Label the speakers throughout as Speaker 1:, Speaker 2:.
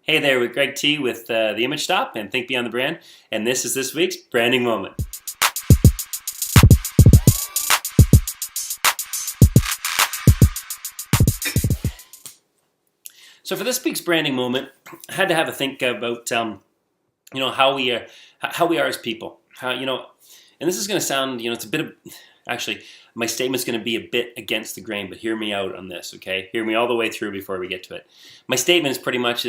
Speaker 1: Hey there, with Greg T with the Image Stop and Think Beyond the Brand, and this is this week's branding moment. So for this week's branding moment, I had to have a think about how we are as people. And this is going to sound it's a bit of actually my statement's going to be a bit against the grain, but hear me out on this, okay? Hear me all the way through before we get to it. My statement is pretty much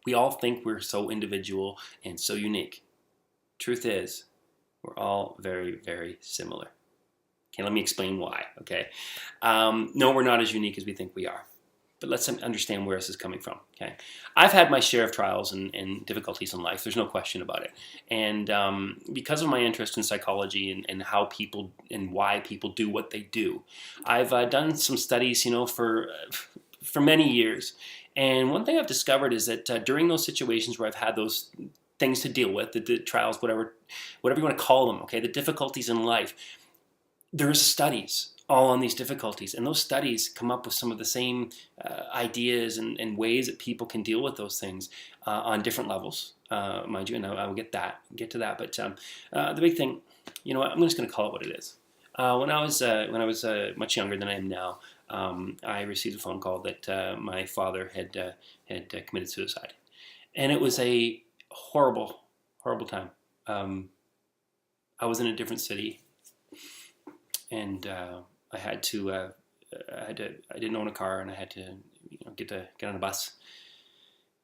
Speaker 1: we all think we're so individual and so unique. Truth is, we're all very, very similar. Okay, let me explain why, okay? No, we're not as unique as we think we are. But let's understand where this is coming from, okay? I've had my share of trials and difficulties in life. There's no question about it. And because of my interest in psychology and how people and why people do what they do, I've done some studies, for many years. And one thing I've discovered is that during those situations where I've had those things to deal with, the trials, whatever you want to call them, okay, the difficulties in life, there's studies all on these difficulties. And those studies come up with some of the same ideas and ways that people can deal with those things on different levels, mind you, and I will get to that. But the big thing, I'm just going to call it what it is. When I was much younger than I am now, I received a phone call that my father had committed suicide, and it was a horrible, horrible time. I was in a different city, and I didn't own a car, and I had to get on a bus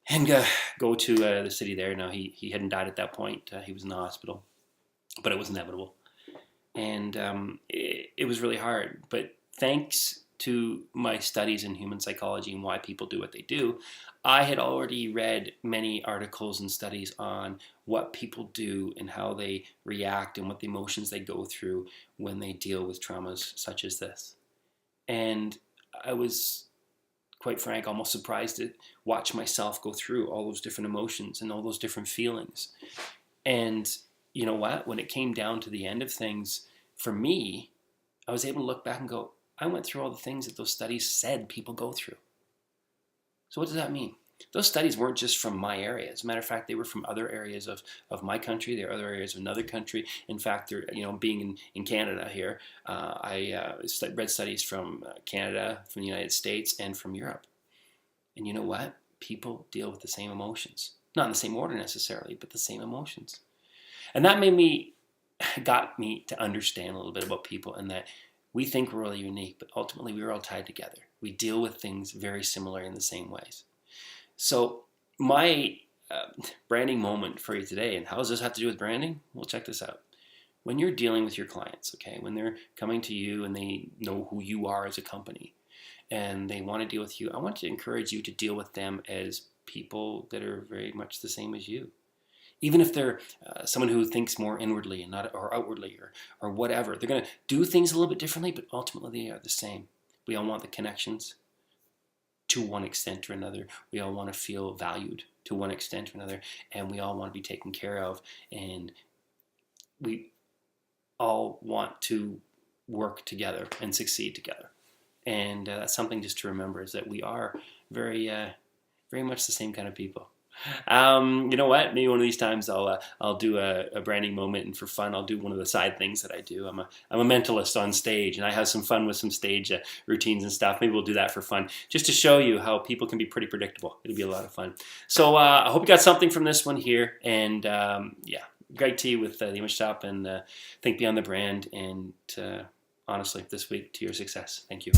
Speaker 1: and go to the city there. Now he hadn't died at that point; he was in the hospital, but it was inevitable. And it was really hard. But thanks to my studies in human psychology and why people do what they do, I had already read many articles and studies on what people do and how they react and what the emotions they go through when they deal with traumas such as this. And I was, quite frank, almost surprised to watch myself go through all those different emotions and all those different feelings. And you know what? When it came down to the end of things, for me, I was able to look back and go, I went through all the things that those studies said people go through. So what does that mean? Those studies weren't just from my area. As a matter of fact, they were from other areas of my country. There are other areas of another country. In fact, being in Canada here, I read studies from Canada, from the United States, and from Europe. And you know what? People deal with the same emotions. Not in the same order necessarily, but the same emotions. And that got me to understand a little bit about people, and that we think we're really unique, but ultimately we're all tied together. We deal with things very similar in the same ways. So my branding moment for you today, and how does this have to do with branding? Well, check this out. When you're dealing with your clients, okay, when they're coming to you and they know who you are as a company and they want to deal with you, I want to encourage you to deal with them as people that are very much the same as you. Even if they're someone who thinks more inwardly and not or outwardly or whatever, they're going to do things a little bit differently, but ultimately they are the same. We all want the connections to one extent or another. We all want to feel valued to one extent or another, and we all want to be taken care of, and we all want to work together and succeed together. And that's something just to remember, is that we are very, very much the same kind of people. You know what? Maybe one of these times I'll do a branding moment, and for fun I'll do one of the side things that I do. I'm a mentalist on stage, and I have some fun with some stage routines and stuff. Maybe we'll do that for fun, just to show you how people can be pretty predictable. It'll be a lot of fun. So I hope you got something from this one here. And Greg T with the Image Shop and Think Beyond the Brand. And honestly, this week to your success. Thank you.